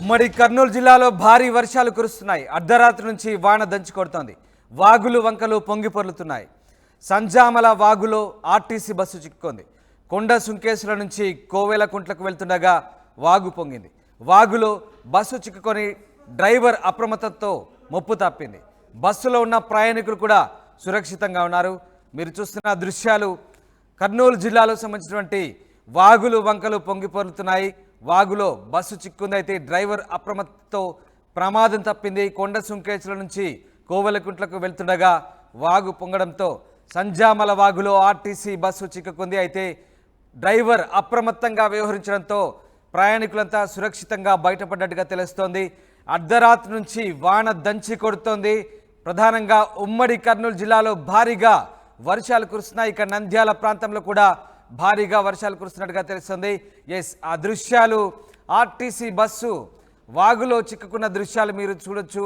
ఉమ్మడి కర్నూలు జిల్లాలో భారీ వర్షాలు కురుస్తున్నాయి. అర్ధరాత్రి నుంచి వాన దంచి కొడుతోంది. వాగులు వంకలు పొంగి పొర్లుతున్నాయి. సంజామల వాగులో ఆర్టీసీ బస్సు చిక్కుకుంది. కొండ సుంకేసుల నుంచి కోవెలకుంట్లకు వెళ్తుండగా వాగు పొంగింది. వాగులో బస్సు చిక్కుకొని డ్రైవర్ అప్రమత్తతో ముప్పు తప్పింది. బస్సులో ఉన్న ప్రయాణికులు కూడా సురక్షితంగా ఉన్నారు. మీరు చూస్తున్న దృశ్యాలు కర్నూలు జిల్లాలో సంబంధించినటువంటి వాగులు వంకలు పొంగి పొర్లుతున్నాయి. వాగులో బస్సు చిక్కుందైతే డ్రైవర్ అప్రమత్తతో ప్రమాదం తప్పింది. కొండ సుంకేసుల నుంచి కోవెలకుంట్లకు వెళ్తుండగా వాగు పొంగడంతో సంజామల వాగులో ఆర్టీసీ బస్సు చిక్కుకుంది. అయితే డ్రైవర్ అప్రమత్తంగా వ్యవహరించడంతో ప్రయాణికులంతా సురక్షితంగా బయటపడ్డట్టుగా తెలుస్తోంది. అర్ధరాత్రి నుంచి వాన దంచి కొడుతోంది. ప్రధానంగా ఉమ్మడి కర్నూలు జిల్లాలో భారీగా వర్షాలు కురుస్తున్నాయి. ఇక నంద్యాల ప్రాంతంలో కూడా భారీగా వర్షాలు కురుస్తున్నట్టుగా తెలుస్తుంది. ఆ దృశ్యాలు ఆర్టీసీ బస్సు వాగులో చిక్కుకున్న దృశ్యాలు మీరు చూడొచ్చు.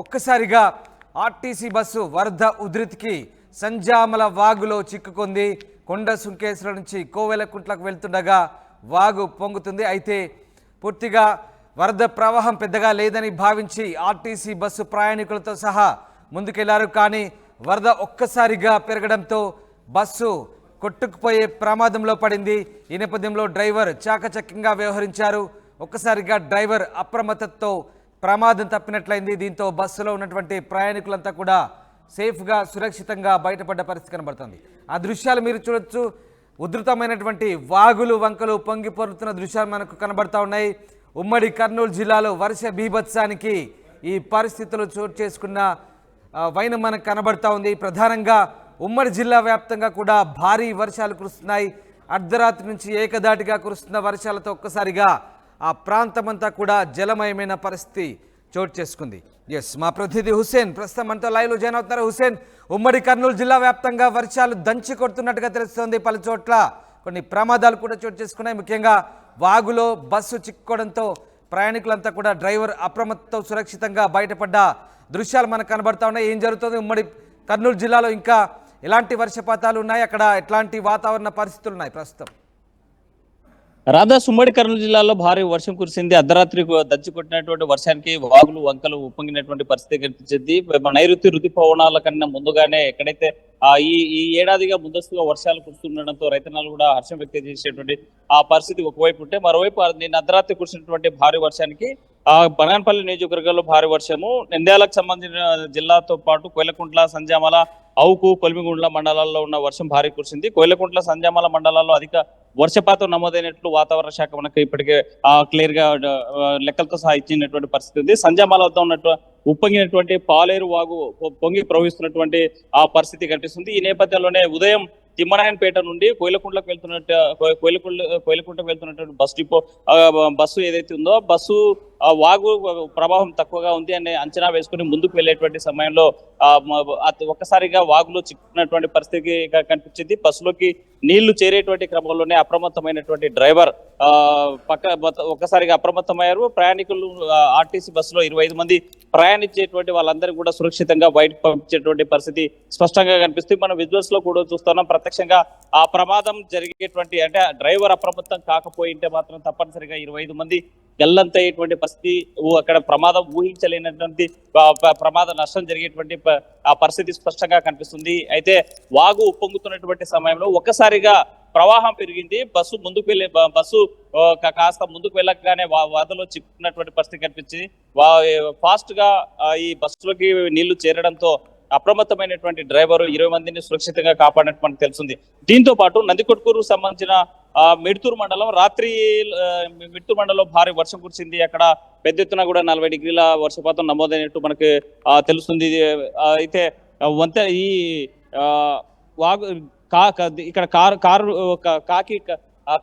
ఒక్కసారిగా ఆర్టీసీ బస్సు వరద ఉధృతికి సంజామల వాగులో చిక్కుకుంది. కొండ సుంకేసుల నుంచి కోవెలకుంట్లకు వెళ్తుండగా వాగు పొంగుతుంది. అయితే పూర్తిగా వరద ప్రవాహం పెద్దగా లేదని భావించి ఆర్టీసీ బస్సు ప్రయాణికులతో సహా ముందుకెళ్లారు. కానీ వరద ఒక్కసారిగా పెరగడంతో బస్సు కొట్టుకుపోయే ప్రమాదంలో పడింది. ఈ నేపథ్యంలో డ్రైవర్ చాకచక్యంగా వ్యవహరించారు. ఒక్కసారిగా డ్రైవర్ అప్రమత్తతో ప్రమాదం తప్పినట్లయింది. దీంతో బస్సులో ఉన్నటువంటి ప్రయాణికులంతా కూడా సేఫ్గా సురక్షితంగా బయటపడ్డ పరిస్థితి కనబడుతుంది. ఆ దృశ్యాలు మీరు చూడొచ్చు. ఉధృతమైనటువంటి వాగులు వంకలు పొంగి పొరుతున్న దృశ్యాలు మనకు కనబడతా ఉన్నాయి. ఉమ్మడి కర్నూలు జిల్లాలో వర్ష బీభత్సానికి ఈ పరిస్థితులు చోటు చేసుకున్న వైనం మనకు కనబడతా ఉంది. ప్రధానంగా ఉమ్మడి జిల్లా వ్యాప్తంగా కూడా భారీ వర్షాలు కురుస్తున్నాయి. అర్ధరాత్రి నుంచి ఏకదాటిగా కురుస్తున్న వర్షాలతో ఒక్కసారిగా ఆ ప్రాంతమంతా కూడా జలమయమైన పరిస్థితి చోటు చేసుకుంది. మా ప్రతినిధి హుసేన్ ప్రస్తుతం మనతో లైవ్లో జాయిన్ అవుతున్నారు. హుసేన్, ఉమ్మడి కర్నూలు జిల్లా వ్యాప్తంగా వర్షాలు దంచి కొడుతున్నట్టుగా తెలుస్తోంది. పలు చోట్ల కొన్ని ప్రమాదాలు కూడా చోటు చేసుకున్నాయి. ముఖ్యంగా వాగులో బస్సు చిక్కుకోవడంతో ప్రయాణికులంతా కూడా డ్రైవర్ అప్రమత్తతో సురక్షితంగా బయటపడ్డ దృశ్యాలు మనకు కనబడతా ఉన్నాయి. ఏం జరుగుతుంది ఉమ్మడి కర్నూలు జిల్లాలో? ఇంకా ఎలాంటి వర్షపాతాలు ఉన్నాయి? అక్కడ ఎట్లాంటి వాతావరణ పరిస్థితులు ఉన్నాయి ప్రస్తుతం? రాధాస్ ఉమ్మడి కర్నూలు జిల్లాలో భారీ వర్షం కురిసింది. అర్ధరాత్రి దంచి కొట్టినటువంటి వర్షానికి వాగులు వంకలు ఉప్పొంగినటువంటి పరిస్థితి కనిపించింది. నైరుతి రుతుపవనాల కన్నా ముందుగానే ఎక్కడైతే ఈ ఏడాదిగా ముందస్తుగా వర్షాలు కురుస్తుండడంతో రైతన్నలు కూడా హర్షం వ్యక్తం చేసేటువంటి ఆ పరిస్థితి ఒకవైపు ఉంటే, మరోవైపు నిన్న అర్ధరాత్రి కురిసినటువంటి భారీ వర్షానికి బనగానపల్లి నియోజకవర్గంలో భారీ వర్షము, నంద్యాలకు సంబంధించిన జిల్లాతో పాటు కోయిలకుంట్ల, సంజామల, అవుకు, కొలిమిగుండ్ల మండలాల్లో ఉన్న వర్షం భారీ కురిసింది. కోయిలకుంట్ల, సంజామల మండలాల్లో అధిక వర్షపాతం నమోదైనట్లు వాతావరణ శాఖ మనకు ఇప్పటికే క్లియర్ గా లెక్కలతో సహా ఇచ్చినటువంటి పరిస్థితి ఉంది. సంజామల వద్ద ఉన్నట్టు ఉప్పొంగినటువంటి పాలేరు వాగు పొంగి ప్రవహిస్తున్నటువంటి ఆ పరిస్థితి కనిపిస్తుంది. ఈ నేపథ్యంలోనే ఉదయం తిమ్మరాయనపేట నుండి కోయిలకుంట్లకు వెళ్తున్నటువంటి బస్సు ఏదైతే ఉందో బస్సు వాగు ప్రభావం తక్కువగా ఉంది అని అంచనా వేసుకుని ముందుకు వెళ్ళేటువంటి సమయంలో ఒక్కసారిగా వాగులో చిక్కున్నటువంటి పరిస్థితి కనిపించింది. బస్సులోకి నీళ్లు చేరేటువంటి క్రమంలోనే అప్రమత్తమైనటువంటి డ్రైవర్ ఒక్కసారిగా అప్రమత్తమయ్యారు. ప్రయాణికులు ఆర్టీసీ బస్సులో 25 మంది ప్రయాణించేటువంటి వాళ్ళందరూ కూడా సురక్షితంగా బయటకు పంపించేటువంటి పరిస్థితి స్పష్టంగా కనిపిస్తుంది. మనం విజువల్స్ లో కూడా చూస్తున్నాం. ప్రత్యక్షంగా ఆ ప్రమాదం జరిగేటువంటి అంటే డ్రైవర్ అప్రమత్తం కాకపోయింటే మాత్రం తప్పనిసరిగా 25 మంది గల్లంతయ్యేటువంటి పరిస్థితి, అక్కడ ప్రమాదం ఊహించలేనటువంటి ప్రమాద నష్టం జరిగేటువంటి ఆ పరిస్థితి స్పష్టంగా కనిపిస్తుంది. అయితే వాగు ఉప్పొంగుతున్నటువంటి సమయంలో ఒక్కసారిగా ప్రవాహం పెరిగింది. బస్సు కాస్త ముందుకు వెళ్ళగానే వరదలో చిక్కున్నటువంటి పరిస్థితి కనిపించింది. ఫాస్ట్ గా ఈ బస్సులోకి నీళ్లు చేరడంతో అప్రమత్తమైనటువంటి డ్రైవర్ 20 మందిని సురక్షితంగా కాపాడినట్టు మనకు తెలుస్తుంది. దీంతో పాటు నందికొట్కూరు సంబంధించిన మిడ్తూరు మండలం భారీ వర్షం కురిసింది. అక్కడ పెద్ద ఎత్తున కూడా 40 డిగ్రీల వర్షపాతం నమోదైనట్టు మనకు తెలుస్తుంది. అయితే ఈ వాగు ఇక్కడ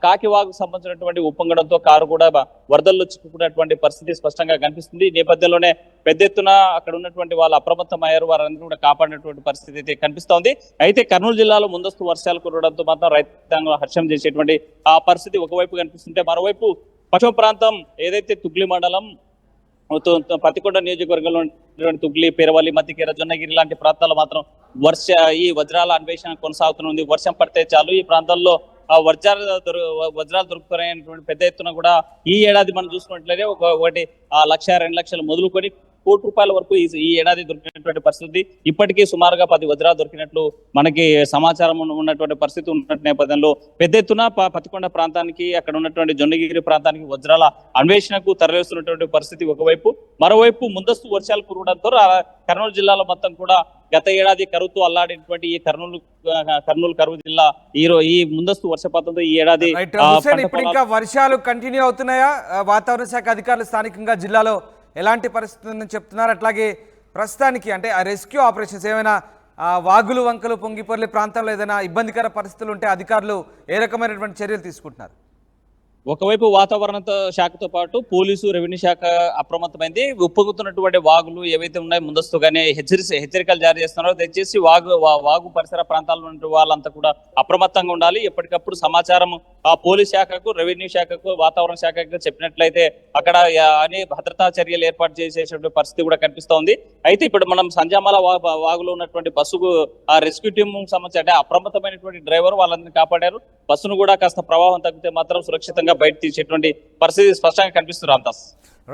కాకి వాగు సంబంధించినటువంటి ఉప్పొంగడంతో కారు కూడా వరదల్లో చిక్కుకున్నటువంటి పరిస్థితి స్పష్టంగా కనిపిస్తుంది. ఈ నేపథ్యంలోనే పెద్ద ఎత్తున అక్కడ ఉన్నటువంటి వాళ్ళు అప్రమత్తమయ్యారు. వారందరూ కూడా కాపాడినటువంటి పరిస్థితి అయితే కనిపిస్తోంది. అయితే కర్నూలు జిల్లాలో ముందస్తు వర్షాలు కురవడంతో మాత్రం రైతాంగం హర్షం చేసేటువంటి ఆ పరిస్థితి ఒకవైపు కనిపిస్తుంటే, మరోవైపు పశ్చిమ ప్రాంతం ఏదైతే తుగ్లి మండలం పత్తికొండ నియోజకవర్గంలో తుగ్లి, పేరవల్లి, మత్తికేర, జొన్నగిరి లాంటి ప్రాంతాల్లో మాత్రం ఈ వజ్రాల అన్వేషణ కొనసాగుతుంది. వర్షం పడితే చాలు ఈ ప్రాంతాల్లో వజ్రాలు దొరుకుతున్నాయనేటువంటి పెద్ద ఎత్తున కూడా ఈ ఏడాది మనం చూసుకున్నట్లయితే ఒకటి 1,00,000-2 లక్షలు మొదలుకొని కోటి రూపాయల వరకు ఈ ఏడాది దొరికినటువంటి పరిస్థితి. ఇప్పటికీ సుమారుగా 10 వజ్రాలు దొరికినట్లు మనకి సమాచారం ఉన్నటువంటి పరిస్థితి ఉన్నటువంటి నేపథ్యంలో పెద్ద ఎత్తున పతికొండ ప్రాంతానికి, అక్కడ ఉన్నటువంటి జొన్నగిరి ప్రాంతానికి వజ్రాల అన్వేషణకు తరలిస్తున్నటువంటి పరిస్థితి ఒకవైపు. మరోవైపు ముందస్తు వర్షాలు కురవడంతో కర్నూలు జిల్లాలో మొత్తం కూడా గత ఏడాది కరువుతో అల్లాడినటువంటి ఈ కర్నూలు కరువు జిల్లా ఈ ముందస్తు వర్షపాతంతో ఈ ఏడాది ఇప్పుడు ఇంకా వర్షాలు కంటిన్యూ అవుతున్నాయా? వాతావరణ శాఖ అధికారులు స్థానికంగా జిల్లాలో ఎలాంటి పరిస్థితి ఉందని చెప్తున్నారు? అట్లాగే ప్రస్తుతానికి అంటే ఆ రెస్క్యూ ఆపరేషన్స్ ఏమైనా వాగులు వంకలు పొంగిపొర్లే ప్రాంతంలో ఏదైనా ఇబ్బందికర పరిస్థితులు ఉంటే అధికారులు ఏ రకమైనటువంటి చర్యలు తీసుకుంటున్నారు? ఒకవైపు వాతావరణ శాఖతో పాటు పోలీసు, రెవెన్యూ శాఖ అప్రమత్తమైంది. ఉప్పొంగుతున్నటువంటి వాగులు ఏవైతే ఉన్నాయో ముందస్తుగానే హెచ్చరికలు జారీ చేస్తున్నారో దయచేసి వాగు పరిసర ప్రాంతాల్లో ఉన్న వాళ్ళంతా కూడా అప్రమత్తంగా ఉండాలి. ఎప్పటికప్పుడు సమాచారం పోలీస్ శాఖకు, రెవెన్యూ శాఖకు, వాతావరణ శాఖకు చెప్పినట్లయితే అక్కడ అనే భద్రతా చర్యలు ఏర్పాటు చేసేటువంటి పరిస్థితి కూడా కనిపిస్తోంది. అయితే ఇప్పుడు మనం సంజామాల వాగులో ఉన్నటువంటి బస్సుకు రెస్క్యూ టీం సంబంధించి అంటే అప్రమత్తమైనటువంటి డ్రైవర్ వాళ్ళందరినీ కాపాడారు. బస్సును కూడా కాస్త ప్రవాహం తగ్గితే మాత్రం సురక్షితంగా బయట తీసేటువంటి పరిస్థితి స్పష్టంగా కనిపిస్తుంది. Ramdas.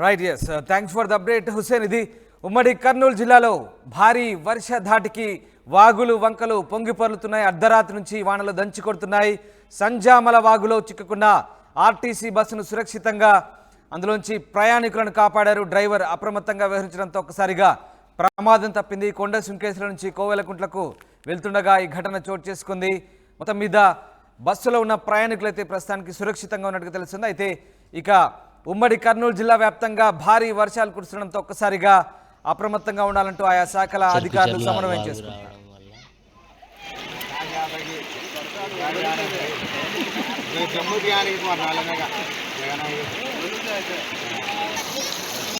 Right, yes, thanks for the update Hussain. ఇది ఉమ్మడి కర్నూలు జిల్లాలో భారీ వర్ష ధాటికి వాగులు వంకలు పొంగిపొర్లుతున్నాయి. అర్ధరాత్రి నుంచి వానలు దంచి కొడుతున్నాయి. సంజామల వాగులో చిక్కుకున్న ఆర్టీసీ బస్సును సురక్షితంగా అందులోంచి ప్రయాణికులను కాపాడారు. డ్రైవర్ అప్రమత్తంగా వ్యవహరించడంతో ఒక్కసారిగా ప్రమాదం తప్పింది. కొండ సుంకేశ్వర నుంచి కోవెలకుంట్లకు వెళ్తుండగా ఈ ఘటన చోటు చేసుకుంది. మొత్తం మీద బస్సులో ఉన్న ప్రయాణికులైతే ప్రస్తుతానికి సురక్షితంగా ఉన్నట్టుగా తెలుస్తుంది. అయితే ఇక ఉమ్మడి కర్నూలు జిల్లా వ్యాప్తంగా భారీ వర్షాలు కురుస్తుండడంతో ఒక్కసారిగా అప్రమత్తంగా ఉండాలంటూ ఆయా శాఖల అధికారులు సమన్వయం చేసుకుంటున్నారు.